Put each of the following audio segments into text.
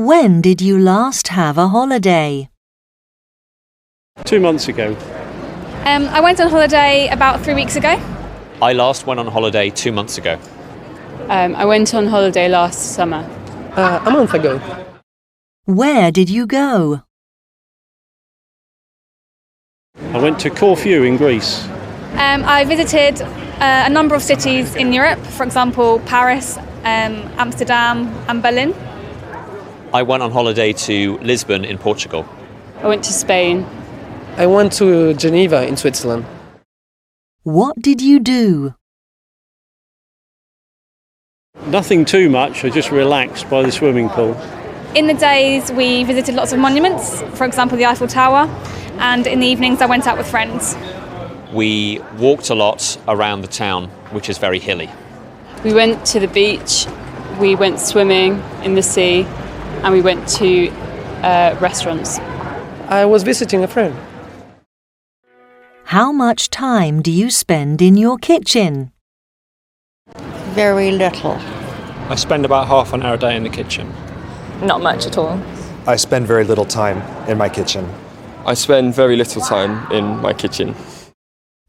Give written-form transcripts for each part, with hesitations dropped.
When did you last have a holiday? 2 months ago. I went on holiday about 3 weeks ago. I last went on holiday 2 months ago. I went on holiday last summer. A month ago. Where did you go? I went to Corfu in Greece. I visited a number of cities in Europe, for example, Paris, Amsterdam and Berlin. I went on holiday to Lisbon in Portugal. I went to Spain. I went to Geneva in Switzerland. What did you do? Nothing too much, I just relaxed by the swimming pool. In the days we visited lots of monuments, for example the Eiffel Tower, and in the evenings I went out with friends. We walked a lot around the town, which is very hilly. We went to the beach, we went swimming in the sea, and we went to restaurants. I was visiting a friend. How much time do you spend in your kitchen? Very little. I spend about half an hour a day in the kitchen. Not much at all. I spend very little time in my kitchen. I spend very little time in my kitchen.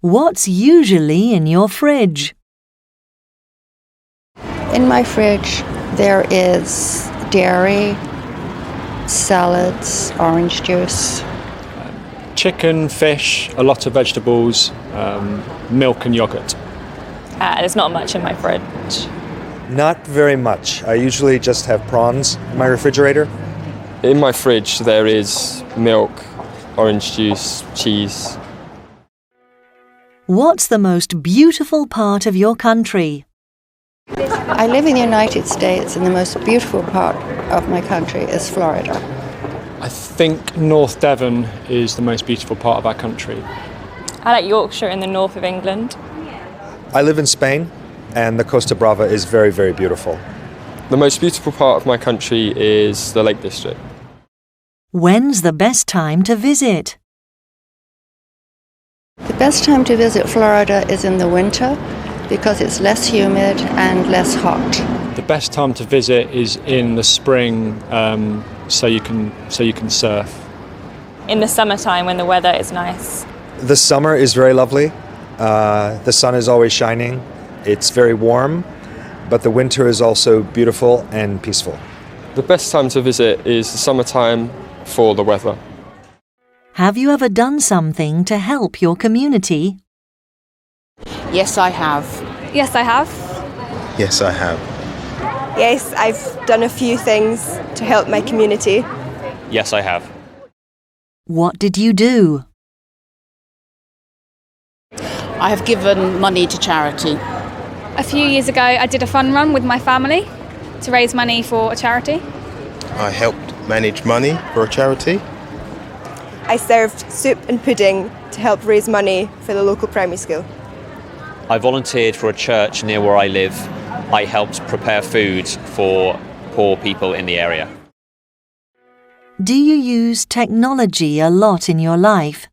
What's usually in your fridge? In my fridge, there is dairy, salads, orange juice. Chicken, fish, a lot of vegetables, milk and yogurt. There's not much in my fridge. Not very much. I usually just have prawns in my refrigerator. In my fridge there is milk, orange juice, cheese. What's the most beautiful part of your country? I live in the United States and the most beautiful part of my country is Florida. I think North Devon is the most beautiful part of our country. I like Yorkshire in the north of England. I live in Spain, and the Costa Brava is very, very beautiful. The most beautiful part of my country is the Lake District. When's the best time to visit? The best time to visit Florida is in the winter because it's less humid and less hot. The best time to visit is in the spring, so you can surf. In the summertime when the weather is nice. The summer is very lovely. The sun is always shining. It's very warm, but the winter is also beautiful and peaceful. The best time to visit is the summertime for the weather. Have you ever done something to help your community? Yes, I have. Yes, I have. Yes, I have. Yes, I've done a few things to help my community. Yes, I have. What did you do? I have given money to charity. A few years ago I did a fun run with my family to raise money for a charity. I helped manage money for a charity. I served soup and pudding to help raise money for the local primary school. I volunteered for a church near where I live. I helped prepare food for poor people in the area. Do you use technology a lot in your life?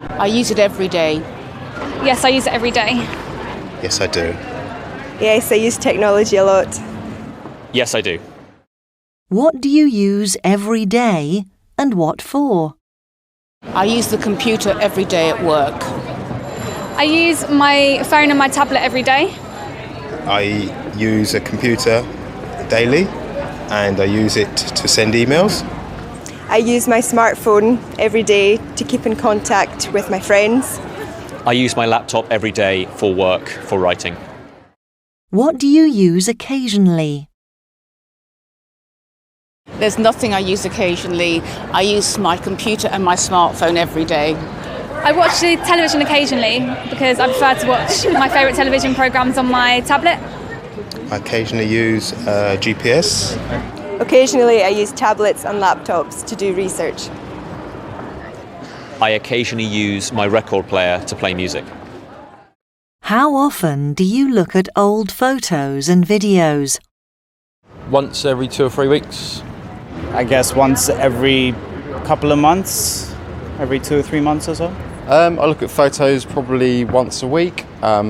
I use it every day. Yes, I use it every day. Yes, I do. Yes, I use technology a lot. Yes, I do. What do you use every day and what for? I use the computer every day at work. I use my phone and my tablet every day. I use a computer daily and I use it to send emails. I use my smartphone every day to keep in contact with my friends. I use my laptop every day for work, for writing. What do you use occasionally? There's nothing I use occasionally. I use my computer and my smartphone every day. I watch the television occasionally because I prefer to watch my favourite television programmes on my tablet. I occasionally use GPS. Occasionally I use tablets and laptops to do research. I occasionally use my record player to play music. How often do you look at old photos and videos? Once every 2 or 3 weeks. I guess once every couple of months, every 2 or 3 months or so. I look at photos probably once a week.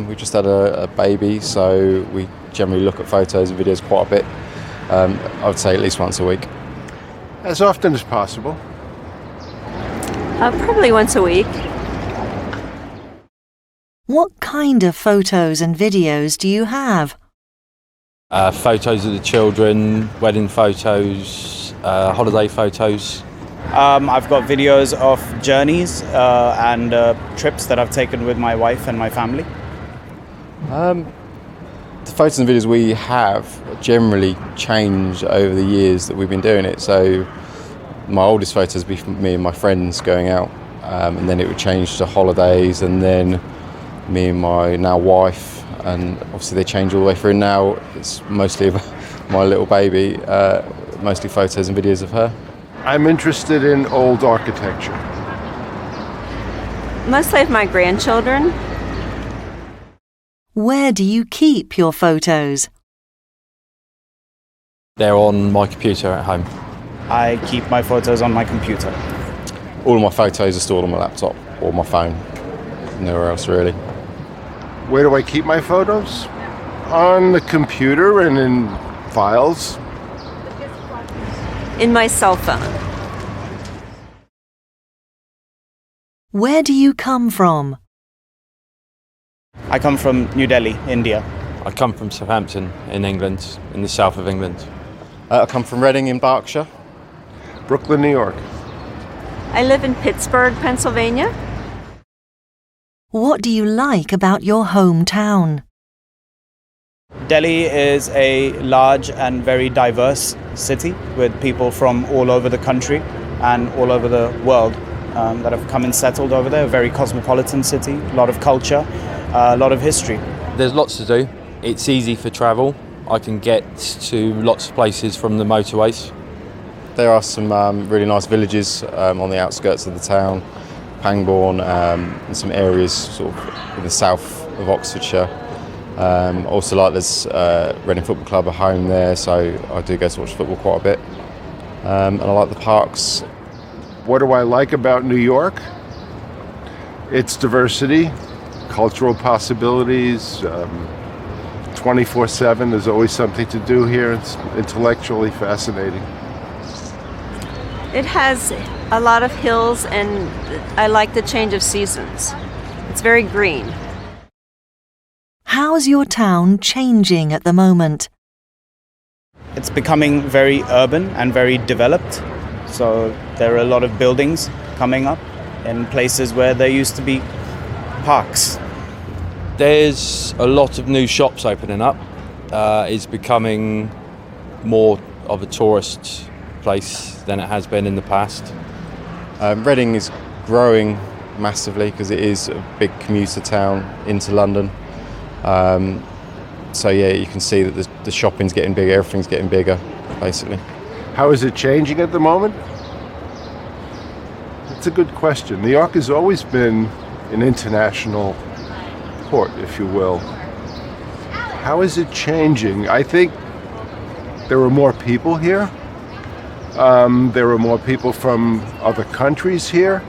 We just had a baby, so we generally look at photos and videos quite a bit. I would say at least once a week. As often as possible. Probably once a week. What kind of photos and videos do you have? Photos of the children, wedding photos, holiday photos. I've got videos of journeys and trips that I've taken with my wife and my family. The photos and videos we have generally change over the years that we've been doing it. So my oldest photos would be from me and my friends going out, and then it would change to holidays, and then me and my now wife, and obviously they change all the way through. Now it's mostly my little baby, mostly photos and videos of her. I'm interested in old architecture. Mostly of my grandchildren. Where do you keep your photos? They're on my computer at home. I keep my photos on my computer. All of my photos are stored on my laptop or my phone. Nowhere else really. Where do I keep my photos? On the computer and in files. In my cell phone. Where do you come from? I come from New Delhi, India. I come from Southampton in England, in the south of England. I come from Reading in Berkshire. Brooklyn, New York. I live in Pittsburgh, Pennsylvania. What do you like about your hometown? Delhi is a large and very diverse city with people from all over the country and all over the world that have come and settled over there. A very cosmopolitan city, a lot of culture, a lot of history. There's lots to do. It's easy for travel. I can get to lots of places from the motorways. There are some really nice villages on the outskirts of the town, Pangbourne, and some areas sort of in the south of Oxfordshire. Also, like there's Reading Football Club, a home there, so I do go to watch football quite a bit. And I like the parks. What do I like about New York? Its diversity, cultural possibilities, 24/7. There's always something to do here. It's intellectually fascinating. It has a lot of hills, and I like the change of seasons. It's very green. How's your town changing at the moment? It's becoming very urban and very developed. So there are a lot of buildings coming up in places where there used to be parks. There's a lot of new shops opening up. It's becoming more of a tourist place than it has been in the past. Reading is growing massively because it is a big commuter town into London. So yeah, you can see that the shopping's getting bigger, everything's getting bigger, basically. How is it changing at the moment? It's a good question. New York has always been an international port, if you will. How is it changing? I think there are more people here. There are more people from other countries here.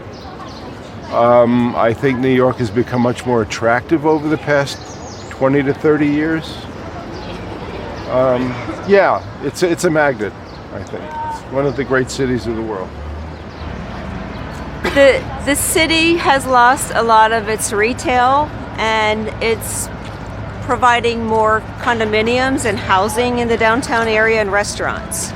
I think New York has become much more attractive over the past 20 to 30 years. Yeah, it's a magnet, I think. It's one of the great cities of the world. The city has lost a lot of its retail, and it's providing more condominiums and housing in the downtown area and restaurants.